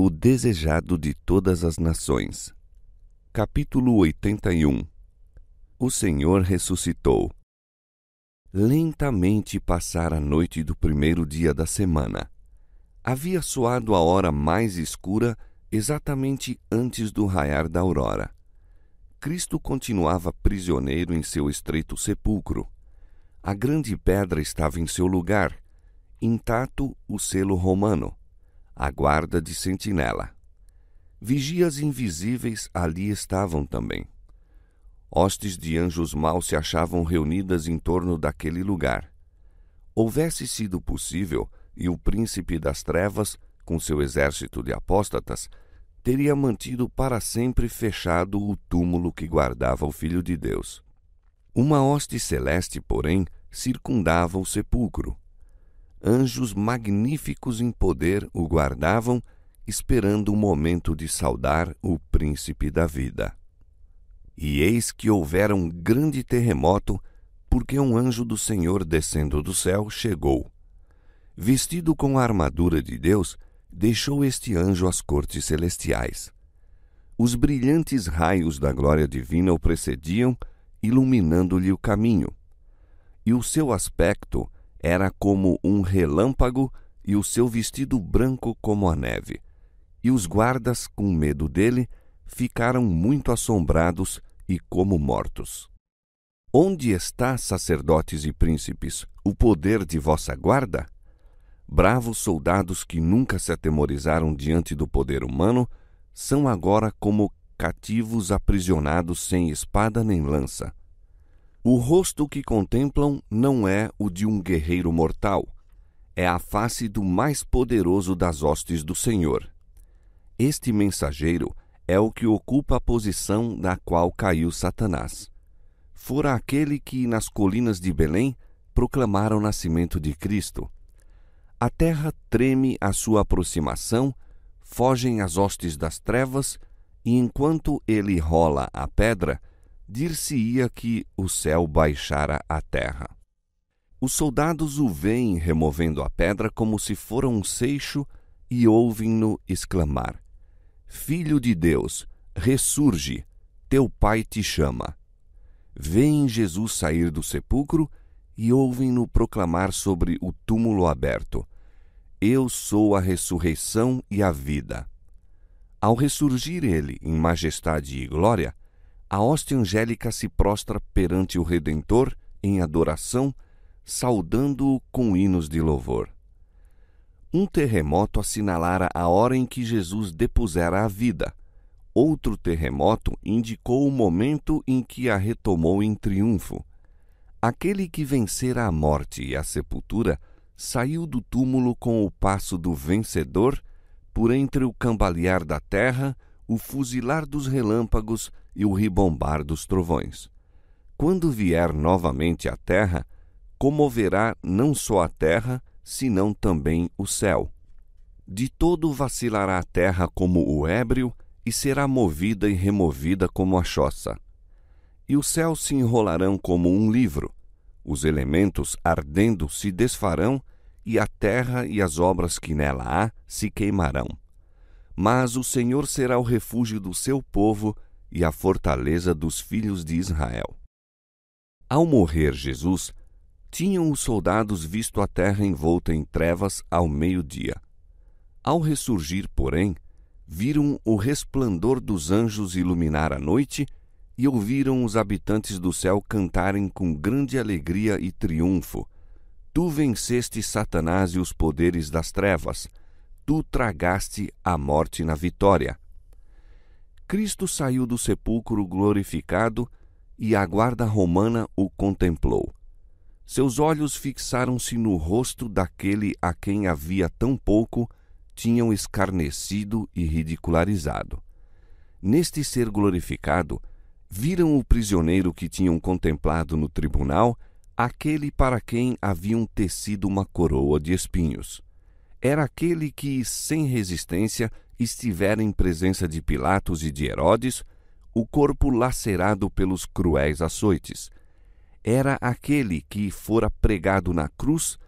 O desejado de todas as nações. Capítulo 81. O Senhor ressuscitou. Lentamente passara a noite do primeiro dia da semana. Havia soado a hora mais escura exatamente antes do raiar da aurora. Cristo continuava prisioneiro em seu estreito sepulcro. A grande pedra estava em seu lugar, intacto o selo romano, a guarda de sentinela. Vigias invisíveis ali estavam também. Hostes de anjos maus se achavam reunidas em torno daquele lugar. Houvesse sido possível, e o príncipe das trevas, com seu exército de apóstatas, teria mantido para sempre fechado o túmulo que guardava o Filho de Deus. Uma hoste celeste, porém, circundava o sepulcro. Anjos magníficos em poder o guardavam, esperando o momento de saudar o príncipe da vida. E eis que houvera um grande terremoto, porque um anjo do Senhor descendo do céu chegou. Vestido com a armadura de Deus, deixou este anjo as cortes celestiais. Os brilhantes raios da glória divina o precediam, iluminando-lhe o caminho. E o seu aspecto era como um relâmpago, e o seu vestido branco como a neve. E os guardas, com medo dele, ficaram muito assombrados e como mortos. Onde está, sacerdotes e príncipes, o poder de vossa guarda? Bravos soldados que nunca se atemorizaram diante do poder humano, são agora como cativos aprisionados sem espada nem lança. O rosto que contemplam não é o de um guerreiro mortal, é a face do mais poderoso das hostes do Senhor. Este mensageiro é o que ocupa a posição da qual caiu Satanás. Fora aquele que, nas colinas de Belém, proclamara o nascimento de Cristo. A terra treme à sua aproximação, fogem as hostes das trevas, e enquanto ele rola a pedra, dir-se-ia que o céu baixara à terra. Os soldados o veem removendo a pedra como se fora um seixo e ouvem-no exclamar: Filho de Deus, ressurge, teu Pai te chama. Veem Jesus sair do sepulcro e ouvem-no proclamar sobre o túmulo aberto: Eu sou a ressurreição e a vida. Ao ressurgir ele em majestade e glória, a hoste angélica se prostra perante o Redentor em adoração, saudando-o com hinos de louvor. Um terremoto assinalara a hora em que Jesus depusera a vida. Outro terremoto indicou o momento em que a retomou em triunfo. Aquele que vencera a morte e a sepultura saiu do túmulo com o passo do vencedor, por entre o cambalear da terra, o fuzilar dos relâmpagos e o ribombar dos trovões. Quando vier novamente à terra, comoverá não só a terra, senão também o céu. De todo vacilará a terra como o ébrio, e será movida e removida como a choça. E os céus se enrolarão como um livro, os elementos ardendo se desfarão, e a terra e as obras que nela há se queimarão. Mas o Senhor será o refúgio do seu povo e a fortaleza dos filhos de Israel. Ao morrer Jesus, tinham os soldados visto a terra envolta em trevas ao meio-dia. Ao ressurgir, porém, viram o resplandor dos anjos iluminar a noite e ouviram os habitantes do céu cantarem com grande alegria e triunfo: Tu venceste Satanás e os poderes das trevas, tu tragaste a morte na vitória. Cristo saiu do sepulcro glorificado e a guarda romana o contemplou. Seus olhos fixaram-se no rosto daquele a quem havia tão pouco tinham escarnecido e ridicularizado. Neste ser glorificado, viram o prisioneiro que tinham contemplado no tribunal, aquele para quem haviam tecido uma coroa de espinhos. Era aquele que, sem resistência, estivera em presença de Pilatos e de Herodes, o corpo lacerado pelos cruéis açoites. Era aquele que fora pregado na cruz,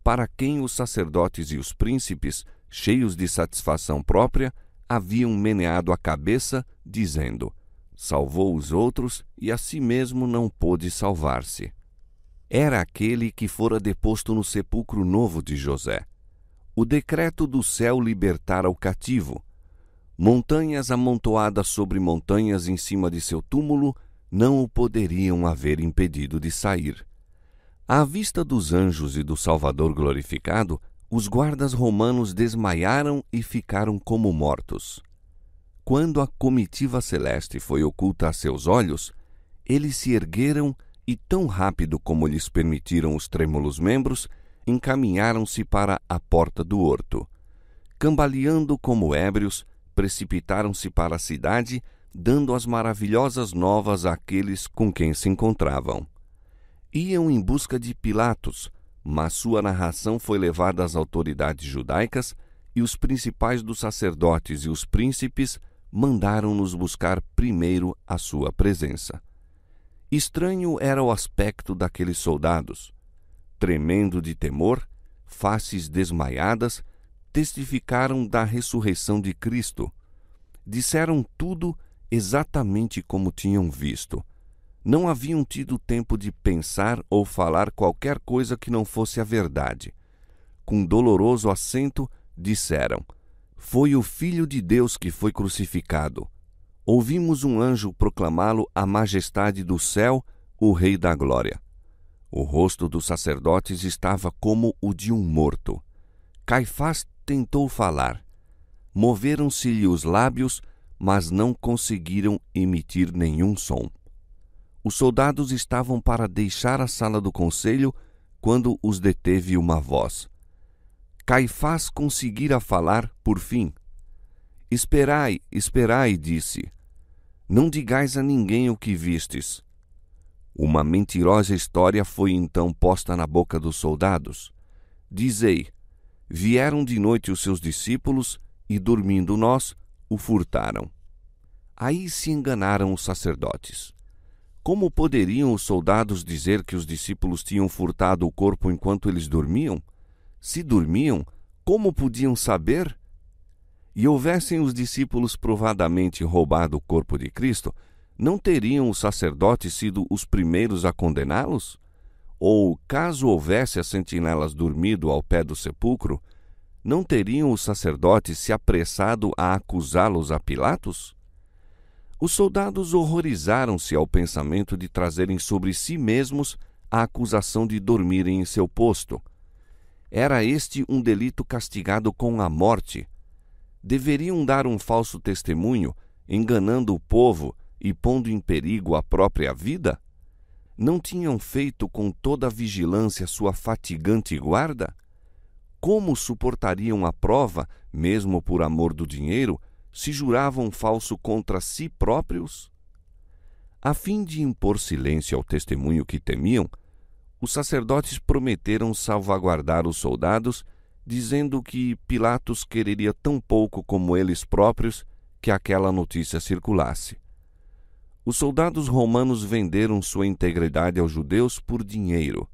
para quem os sacerdotes e os príncipes cheios de satisfação própria, haviam meneado a cabeça, dizendo: salvou os outros e a si mesmo não pôde salvar-se. Era aquele que fora deposto no sepulcro novo de José. O decreto do céu libertara o cativo. Montanhas amontoadas sobre montanhas em cima de seu túmulo não o poderiam haver impedido de sair. À vista dos anjos e do Salvador glorificado, os guardas romanos desmaiaram e ficaram como mortos. Quando a comitiva celeste foi oculta a seus olhos, eles se ergueram e, tão rápido como lhes permitiram os trêmulos membros, encaminharam-se para a porta do horto. Cambaleando como ébrios, precipitaram-se para a cidade, dando as maravilhosas novas àqueles com quem se encontravam. Iam em busca de Pilatos, mas sua narração foi levada às autoridades judaicas e os principais dos sacerdotes e os príncipes mandaram-nos buscar primeiro a sua presença. Estranho era o aspecto daqueles soldados. Tremendo de temor, faces desmaiadas, testificaram da ressurreição de Cristo. Disseram tudo exatamente como tinham visto. Não haviam tido tempo de pensar ou falar qualquer coisa que não fosse a verdade. Com doloroso acento, disseram: foi o Filho de Deus que foi crucificado. Ouvimos um anjo proclamá-lo a majestade do céu, o Rei da Glória. O rosto dos sacerdotes estava como o de um morto. Caifás tentou falar. Moveram-se-lhe os lábios, mas não conseguiram emitir nenhum som. Os soldados estavam para deixar a sala do conselho quando os deteve uma voz. Caifás conseguira falar por fim. Esperai, esperai, disse. Não digais a ninguém o que vistes. Uma mentirosa história foi então posta na boca dos soldados. Dizei: vieram de noite os seus discípulos e, dormindo nós, o furtaram. Aí se enganaram os sacerdotes. Como poderiam os soldados dizer que os discípulos tinham furtado o corpo enquanto eles dormiam? Se dormiam, como podiam saber? E houvessem os discípulos provadamente roubado o corpo de Cristo, não teriam os sacerdotes sido os primeiros a condená-los? Ou, caso houvesse as sentinelas dormido ao pé do sepulcro, não teriam os sacerdotes se apressado a acusá-los a Pilatos? Os soldados horrorizaram-se ao pensamento de trazerem sobre si mesmos a acusação de dormirem em seu posto. Era este um delito castigado com a morte. Deveriam dar um falso testemunho, enganando o povo e pondo em perigo a própria vida? Não tinham feito com toda a vigilância sua fatigante guarda? Como suportariam a prova, mesmo por amor do dinheiro, se juravam falso contra si próprios? A fim de impor silêncio ao testemunho que temiam, os sacerdotes prometeram salvaguardar os soldados, dizendo que Pilatos quereria tão pouco como eles próprios que aquela notícia circulasse. Os soldados romanos venderam sua integridade aos judeus por dinheiro.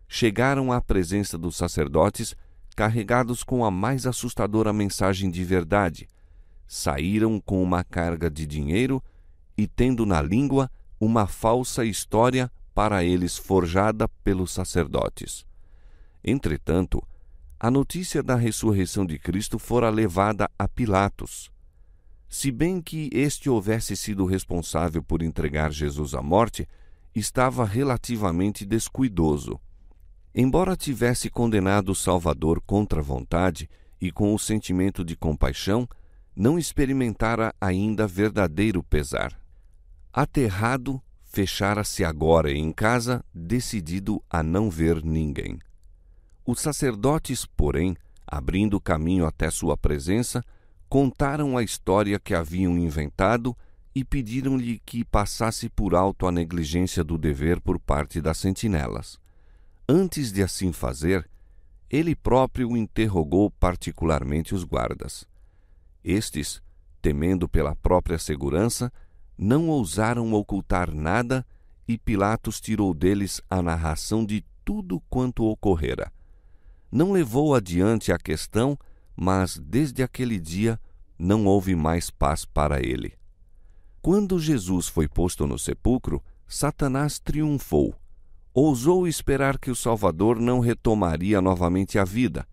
Chegaram à presença dos sacerdotes carregados com a mais assustadora mensagem de verdade. Saíram com uma carga de dinheiro e tendo na língua uma falsa história para eles forjada pelos sacerdotes. Entretanto, a notícia da ressurreição de Cristo fora levada a Pilatos. Se bem que este houvesse sido responsável por entregar Jesus à morte, estava relativamente descuidoso. Embora tivesse condenado o Salvador contra a vontade e com o sentimento de compaixão, não experimentara ainda verdadeiro pesar. Aterrado, fechara-se agora em casa, decidido a não ver ninguém. Os sacerdotes, porém, abrindo caminho até sua presença, contaram a história que haviam inventado e pediram-lhe que passasse por alto a negligência do dever por parte das sentinelas. Antes de assim fazer, ele próprio interrogou particularmente os guardas. Estes, temendo pela própria segurança, não ousaram ocultar nada e Pilatos tirou deles a narração de tudo quanto ocorrera. Não levou adiante a questão, mas desde aquele dia não houve mais paz para ele. Quando Jesus foi posto no sepulcro, Satanás triunfou. Ousou esperar que o Salvador não retomaria novamente a vida.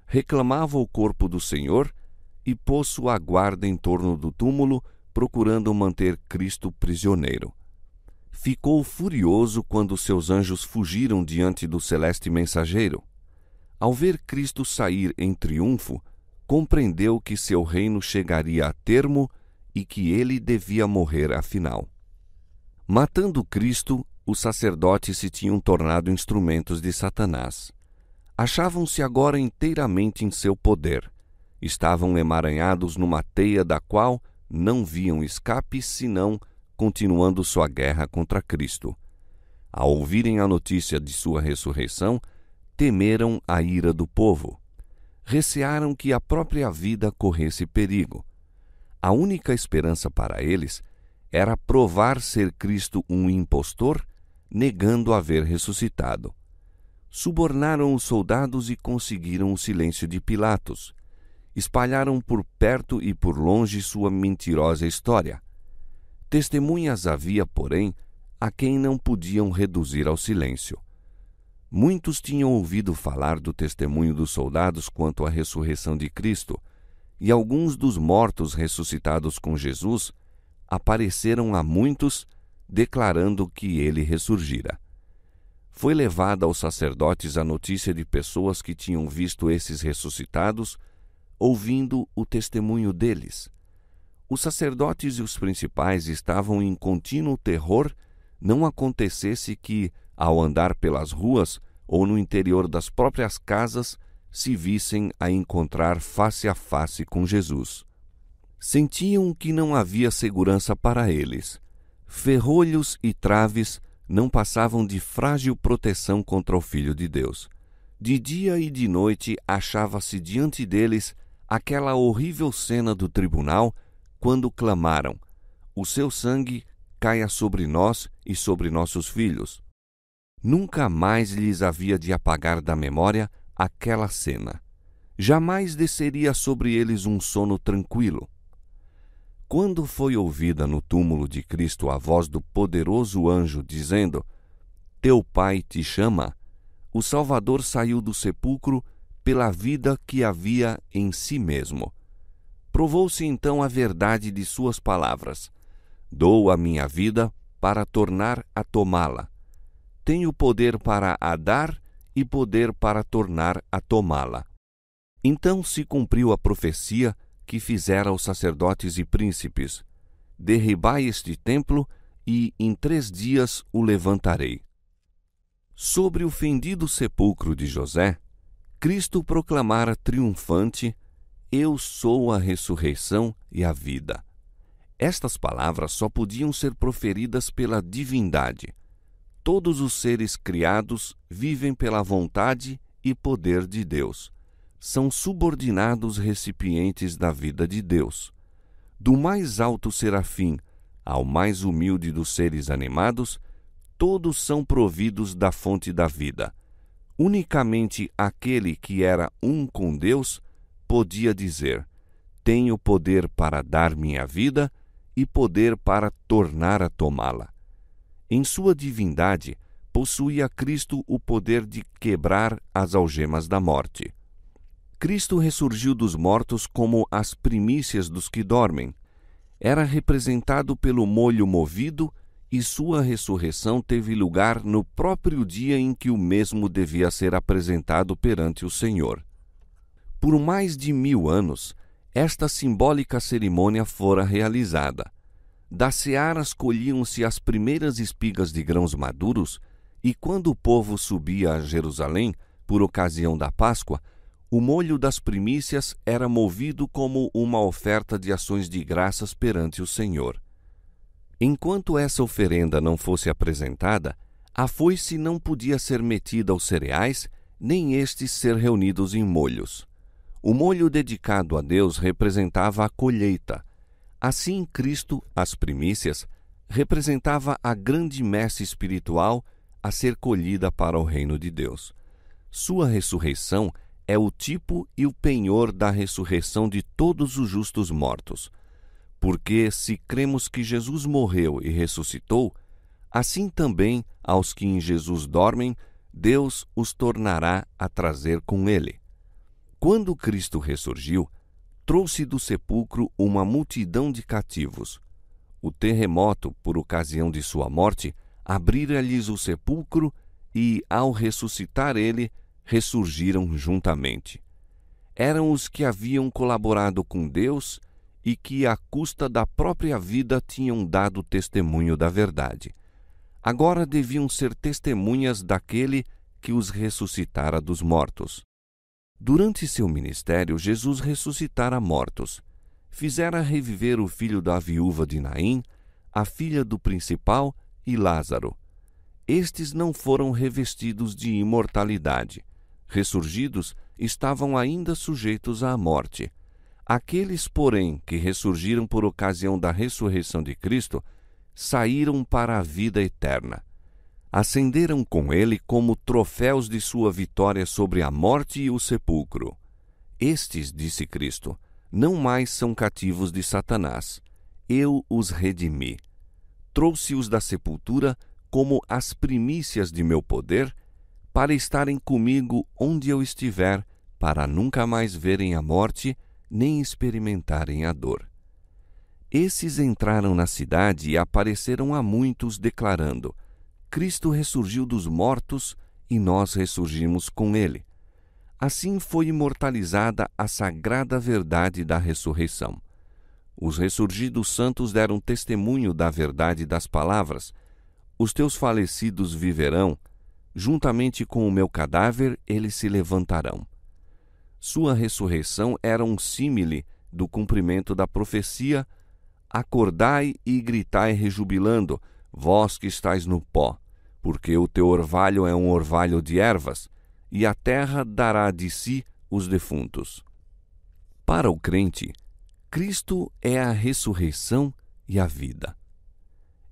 Reclamava o corpo do Senhor e pôs sua guarda em torno do túmulo, procurando manter Cristo prisioneiro. Ficou furioso quando seus anjos fugiram diante do celeste mensageiro. Ao ver Cristo sair em triunfo, compreendeu que seu reino chegaria a termo e que ele devia morrer afinal. Matando Cristo, os sacerdotes se tinham tornado instrumentos de Satanás. Achavam-se agora inteiramente em seu poder. Estavam emaranhados numa teia da qual não viam escape senão continuando sua guerra contra Cristo. Ao ouvirem a notícia de sua ressurreição, temeram a ira do povo. Recearam que a própria vida corresse perigo. A única esperança para eles era provar ser Cristo um impostor, negando haver ressuscitado. Subornaram os soldados e conseguiram o silêncio de Pilatos. Espalharam por perto e por longe sua mentirosa história. Testemunhas havia, porém, a quem não podiam reduzir ao silêncio. Muitos tinham ouvido falar do testemunho dos soldados quanto à ressurreição de Cristo, e alguns dos mortos ressuscitados com Jesus apareceram a muitos, declarando que ele ressurgira. Foi levada aos sacerdotes a notícia de pessoas que tinham visto esses ressuscitados, ouvindo o testemunho deles. Os sacerdotes e os principais estavam em contínuo terror não acontecesse que, ao andar pelas ruas ou no interior das próprias casas, se vissem a encontrar face a face com Jesus. Sentiam que não havia segurança para eles. Ferrolhos e traves não passavam de frágil proteção contra o Filho de Deus. De dia e de noite achava-se diante deles aquela horrível cena do tribunal, quando clamaram: o seu sangue caia sobre nós e sobre nossos filhos. Nunca mais lhes havia de apagar da memória aquela cena. Jamais desceria sobre eles um sono tranquilo. Quando foi ouvida no túmulo de Cristo a voz do poderoso anjo dizendo: teu Pai te chama, o Salvador saiu do sepulcro pela vida que havia em si mesmo. Provou-se então a verdade de suas palavras: dou a minha vida para tornar a tomá-la. Tenho poder para a dar e poder para tornar a tomá-la. Então se cumpriu a profecia que fizera os sacerdotes e príncipes: derribai este templo e em 3 dias o levantarei. Sobre o fendido sepulcro de José, Cristo proclamara triunfante: eu sou a ressurreição e a vida. Estas palavras só podiam ser proferidas pela divindade. Todos os seres criados vivem pela vontade e poder de Deus. São subordinados recipientes da vida de Deus. Do mais alto serafim ao mais humilde dos seres animados, todos são providos da fonte da vida. Unicamente aquele que era um com Deus podia dizer: tenho poder para dar minha vida e poder para tornar a tomá-la. Em sua divindade, possuía Cristo o poder de quebrar as algemas da morte. Cristo ressurgiu dos mortos como as primícias dos que dormem. Era representado pelo molho movido e sua ressurreição teve lugar no próprio dia em que o mesmo devia ser apresentado perante o Senhor. Por mais de 1000 anos, esta simbólica cerimônia fora realizada. Das searas colhiam-se as primeiras espigas de grãos maduros, e quando o povo subia a Jerusalém, por ocasião da Páscoa, o molho das primícias era movido como uma oferta de ações de graças perante o Senhor. Enquanto essa oferenda não fosse apresentada, a foice não podia ser metida aos cereais, nem estes ser reunidos em molhos. O molho dedicado a Deus representava a colheita. Assim, Cristo, as primícias, representava a grande messe espiritual a ser colhida para o reino de Deus. Sua ressurreição é o tipo e o penhor da ressurreição de todos os justos mortos. Porque se cremos que Jesus morreu e ressuscitou, assim também aos que em Jesus dormem, Deus os tornará a trazer com ele. Quando Cristo ressurgiu, trouxe do sepulcro uma multidão de cativos. O terremoto, por ocasião de sua morte, abrira-lhes o sepulcro e, ao ressuscitar ele, ressurgiram juntamente. Eram os que haviam colaborado com Deus e que, à custa da própria vida, tinham dado testemunho da verdade. Agora deviam ser testemunhas daquele que os ressuscitara dos mortos. Durante seu ministério, Jesus ressuscitara mortos. Fizera reviver o filho da viúva de Naim, a filha do principal e Lázaro. Estes não foram revestidos de imortalidade. Ressurgidos, estavam ainda sujeitos à morte. Aqueles, porém, que ressurgiram por ocasião da ressurreição de Cristo, saíram para a vida eterna. Ascenderam com ele como troféus de sua vitória sobre a morte e o sepulcro. Estes, disse Cristo, não mais são cativos de Satanás. Eu os redimi. Trouxe-os da sepultura como as primícias de meu poder, para estarem comigo onde eu estiver, para nunca mais verem a morte, nem experimentarem a dor. Esses entraram na cidade e apareceram a muitos, declarando: Cristo ressurgiu dos mortos e nós ressurgimos com ele. Assim foi imortalizada a sagrada verdade da ressurreição. Os ressurgidos santos deram testemunho da verdade das palavras: os teus falecidos viverão, juntamente com o meu cadáver eles se levantarão. Sua ressurreição era um símile do cumprimento da profecia: acordai e gritai rejubilando, vós que estáis no pó, porque o teu orvalho é um orvalho de ervas, e a terra dará de si os defuntos. Para o crente, Cristo é a ressurreição e a vida.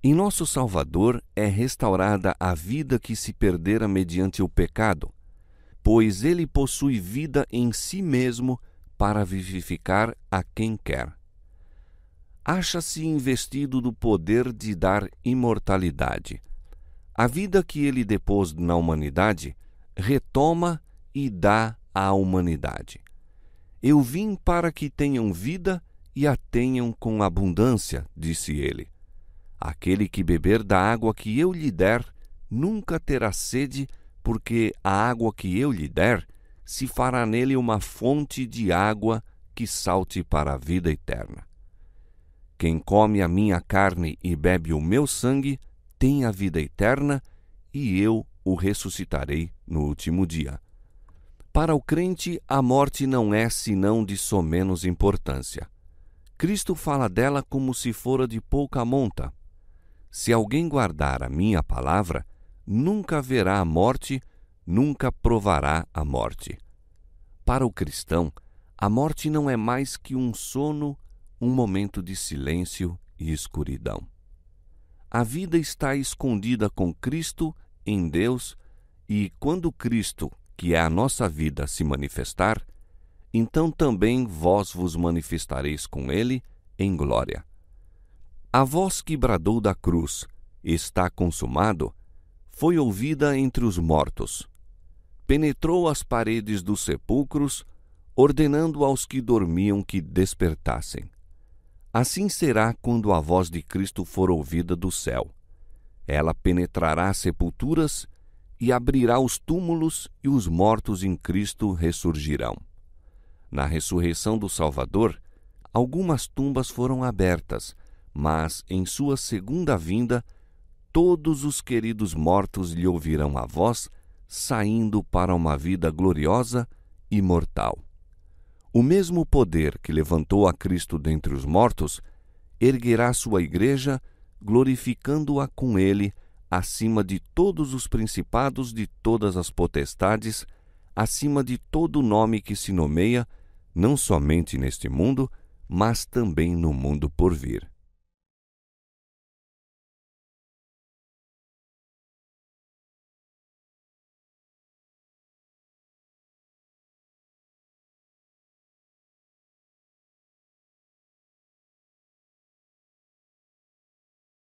Em nosso Salvador é restaurada a vida que se perdera mediante o pecado, pois ele possui vida em si mesmo para vivificar a quem quer. Acha-se investido do poder de dar imortalidade. A vida que ele depôs na humanidade, retoma e dá à humanidade. Eu vim para que tenham vida e a tenham com abundância, disse ele. Aquele que beber da água que eu lhe der, nunca terá sede, porque a água que eu lhe der, se fará nele uma fonte de água que salte para a vida eterna. Quem come a minha carne e bebe o meu sangue, tem a vida eterna, e eu o ressuscitarei no último dia. Para o crente, a morte não é senão de somenos importância. Cristo fala dela como se fora de pouca monta. Se alguém guardar a minha palavra, nunca verá a morte, nunca provará a morte. Para o cristão, a morte não é mais que um sono, um momento de silêncio e escuridão. A vida está escondida com Cristo em Deus, e quando Cristo, que é a nossa vida, se manifestar, então também vós vos manifestareis com ele em glória. A voz que bradou da cruz, está consumado, foi ouvida entre os mortos. Penetrou as paredes dos sepulcros, ordenando aos que dormiam que despertassem. Assim será quando a voz de Cristo for ouvida do céu. Ela penetrará as sepulturas e abrirá os túmulos, e os mortos em Cristo ressurgirão. Na ressurreição do Salvador, algumas tumbas foram abertas, mas em sua segunda vinda, todos os queridos mortos lhe ouvirão a voz, saindo para uma vida gloriosa e imortal. O mesmo poder que levantou a Cristo dentre os mortos, erguerá sua igreja, glorificando-a com ele, acima de todos os principados, de todas as potestades, acima de todo nome que se nomeia, não somente neste mundo, mas também no mundo por vir.